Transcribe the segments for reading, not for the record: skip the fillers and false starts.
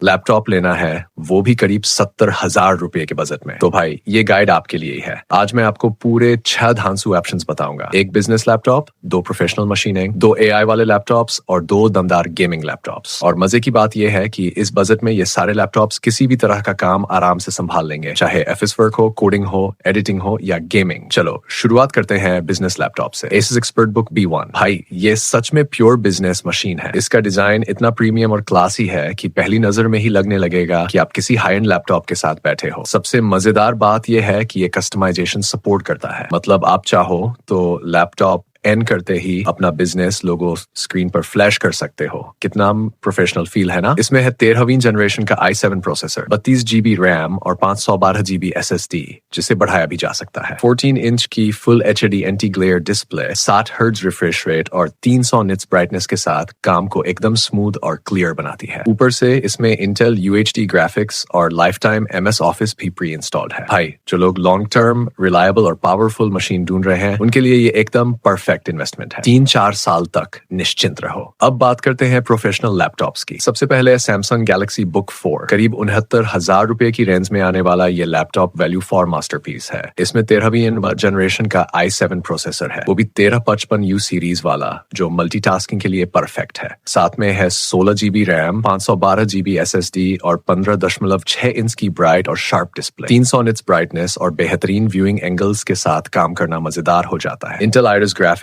Laptop लेना है, वो भी करीब 70,000 रुपए के बजट में, तो भाई ये गाइड आपके लिए ही है। आज मैं आपको पूरे 6 धांसू ऑप्शंस बताऊंगा। एक बिजनेस लैपटॉप, 2 प्रोफेशनल मशीनें, 2 एआई वाले लैपटॉप्स और 2 दमदार गेमिंग लैपटॉप्स। और मजे की बात यह है कि इस बजट में ये सारे लैपटॉप्स किसी भी तरह का काम आराम से संभाल लेंगे, चाहे ऑफिस वर्क हो, कोडिंग हो, एडिटिंग हो या गेमिंग। चलो शुरुआत करते हैं बिजनेस लैपटॉप से। Asus ExpertBook B1। भाई ये सच में प्योर बिजनेस मशीन है। इसका डिजाइन इतना प्रीमियम और क्लासी है कि पहली नजर में ही लगने लगेगा कि आप किसी हाई एंड लैपटॉप के साथ बैठे हो। सबसे मजेदार बात यह है कि ये कस्टमाइजेशन सपोर्ट करता है, मतलब आप चाहो तो लैपटॉप एंड करते ही अपना बिजनेस लोगो स्क्रीन पर फ्लैश कर सकते हो। कितना प्रोफेशनल फील है ना। इसमें है 13वीं जनरेशन का i7 प्रोसेसर, 32 GB रैम और 512 GB SSD, जिसे बढ़ाया भी जा सकता है। 14 इंच की full HD anti glare display, 60 hertz refresh rate और 300 निट्स ब्राइटनेस के साथ काम को एकदम स्मूथ और क्लियर बनाती है। ऊपर से इसमें इंटेल UHD ग्राफिक्स और लाइफ टाइम MS ऑफिस भी प्री इंस्टॉल्ड है। भाई जो लोग लॉन्ग टर्म रिलायबल और पावरफुल मशीन ढूंढ रहे हैं, उनके लिए ये एकदम परफेक्ट इन्वेस्टमेंट है। 3-4 साल तक निश्चिंत रहो। अब बात करते हैं प्रोफेशनल लैपटॉप्स की। सबसे पहले सैमसंग गैलेक्सी बुक 4। करीब 69,000 रुपए की रेंज में आने वाला ये लैपटॉप वैल्यू फॉर मास्टरपीस है। इसमें 13वीं जनरेशन का i7 प्रोसेसर है, वो भी 1355U सीरीज वाला, जो मल्टीटास्किंग के लिए परफेक्ट है। साथ में है 16 GB रैम, 512 GB SSD और 15.6 इंच की ब्राइट और शार्प डिस्प्ले। 300 निट्स ब्राइटनेस और बेहतरीन व्यूइंग एंगल्स के साथ काम करना मजेदार हो जाता है। Intel Iris graphics,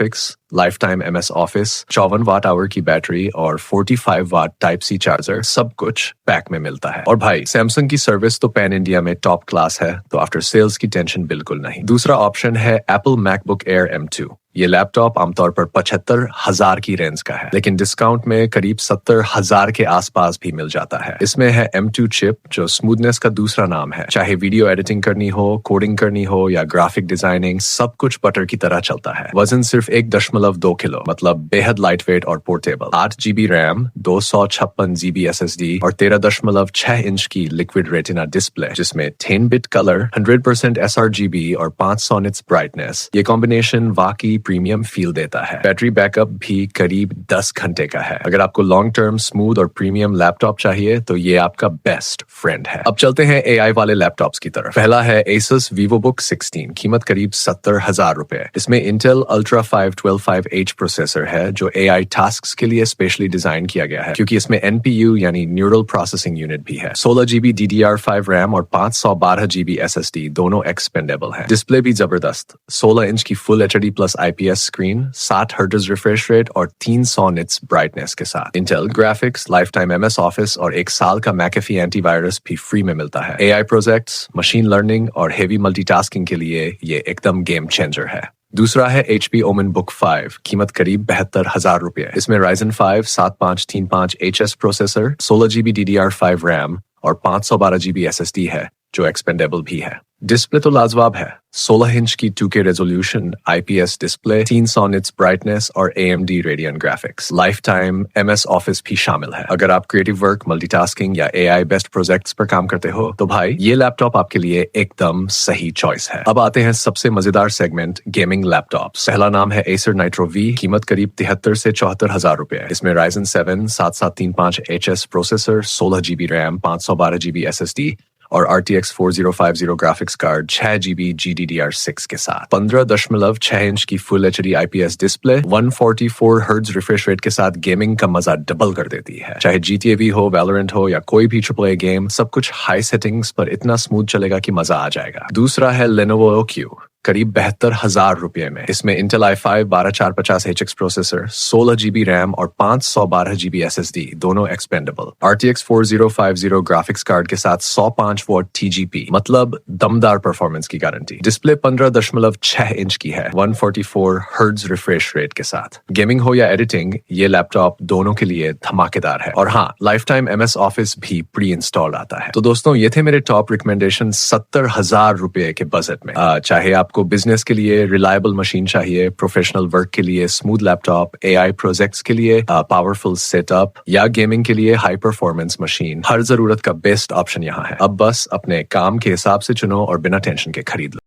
lifetime MS office, 54 watt hour की बैटरी और 45 वाट टाइप C चार्जर, सब कुछ पैक में मिलता है। और भाई सैमसंग की सर्विस तो पैन इंडिया में टॉप क्लास है, तो आफ्टर सेल्स की टेंशन बिल्कुल नहीं। दूसरा ऑप्शन है एप्पल मैकबुक एयर M2। ये लैपटॉप आमतौर पर 75,000 की रेंज का है, लेकिन डिस्काउंट में करीब 70,000 के आसपास भी मिल जाता है। इसमें है M2 चिप, जो स्मूथनेस का दूसरा नाम है। चाहे वीडियो एडिटिंग करनी हो, कोडिंग करनी हो या ग्राफिक डिजाइनिंग, सब कुछ बटर की तरह चलता है। वजन सिर्फ 1.2 किलो, मतलब बेहद लाइट वेट और portable. 8 GB RAM, 256 GB SSD और 13.6 इंच की लिक्विड रेटिना डिस्प्ले, जिसमें 10-bit कलर, 100% sRGB और 500 निट्स ब्राइटनेस। ये कॉम्बिनेशन वाकई प्रीमियम फील देता है। बैटरी बैकअप भी करीब 10 घंटे का है। अगर आपको लॉन्ग टर्म स्मूथ और प्रीमियम लैपटॉप चाहिए तो ये आपका बेस्ट फ्रेंड है। अब चलते हैं एआई वाले लैपटॉप्स की तरफ। पहला है Asus VivoBook 16, कीमत करीब 70,000 रुपए। इसमें Intel Ultra 5 125H प्रोसेसर है, जो AI टास्क्स के लिए स्पेशली डिजाइन किया गया है, क्योंकि इसमें NPU यानी न्यूरल प्रोसेसिंग यूनिट भी है। 16 GB DDR5 रैम और 512 GB SSD, दोनों एक्सपेंडेबल है। डिस्प्ले भी जबरदस्त, 16 इंच की full HD plus IPS screen, 60 hertz refresh rate और 300 निट्स ब्राइटनेस के साथ। Intel graphics, lifetime MS office और 1 साल का McAfee एंटीवायरस भी फ्री में मिलता है। AI प्रोजेक्ट्स, मशीन लर्निंग और हेवी मल्टीटास्किंग के लिए ये एकदम गेम चेंजर है। दूसरा है HP Omen Book 5, कीमत करीब 72,000 रुपए। इसमें Ryzen 5 7535HS processor, 16 GB DDR5 RAM और 512 GB SSD है, जो एक्सपेंडेबल भी है। डिस्प्ले तो लाजवाब है, 16 इंच की 2K resolution, IPS display, 300 nits brightness और AMD Radeon graphics. Lifetime MS office भी शामिल है। अगर आप क्रिएटिव वर्क, मल्टीटास्किंग या AI बेस्ड प्रोजेक्ट्स पर काम करते हो, तो भाई ये लैपटॉप आपके लिए एकदम सही चॉइस है। अब आते हैं सबसे मजेदार सेगमेंट, गेमिंग लैपटॉप्स। पहला नाम है Acer Nitro V, कीमत करीब 73 से 74,000 रुपए। इसमें Ryzen 7 7735HS processor, 16 GB RAM, 512 GB SSD और RTX 4050 graphics card, 6 GB GDDR6 के साथ। 15.6 इंच की full HD IPS display, 144 hertz refresh rate के साथ गेमिंग का मजा डबल कर देती है। चाहे GTA V हो, Valorant हो या कोई भी AAA गेम, सब कुछ हाई सेटिंग्स पर इतना स्मूथ चलेगा कि मजा आ जाएगा। दूसरा है Lenovo OQ, करीब 72,000 रुपए में। इसमें Intel i5 12450HX processor, 16 GB RAM और 512 GB SSD, दोनों एक्सपेंडेबल। RTX 4050 ग्राफिक्स कार्ड के साथ 105 वॉट TGP, मतलब दमदार परफॉर्मेंस की गारंटी। डिस्प्ले 15.6 इंच की है, 144 हर्ट्ज रिफ्रेश रेट के साथ। गेमिंग हो या एडिटिंग, ये लैपटॉप दोनों के लिए धमाकेदार है। और हाँ, लाइफ टाइम MS ऑफिस भी प्री इंस्टॉल आता है। तो दोस्तों, ये थे मेरे टॉप रिकमेंडेशन 70,000 रुपए के बजट में। चाहे आपको बिजनेस के लिए रिलायबल मशीन चाहिए, प्रोफेशनल वर्क के लिए स्मूथ लैपटॉप, AI प्रोजेक्ट्स के लिए पावरफुल सेटअप या गेमिंग के लिए हाई परफॉर्मेंस मशीन, हर जरूरत का बेस्ट ऑप्शन यहाँ है। अब बस अपने काम के हिसाब से चुनो और बिना टेंशन के खरीद लो।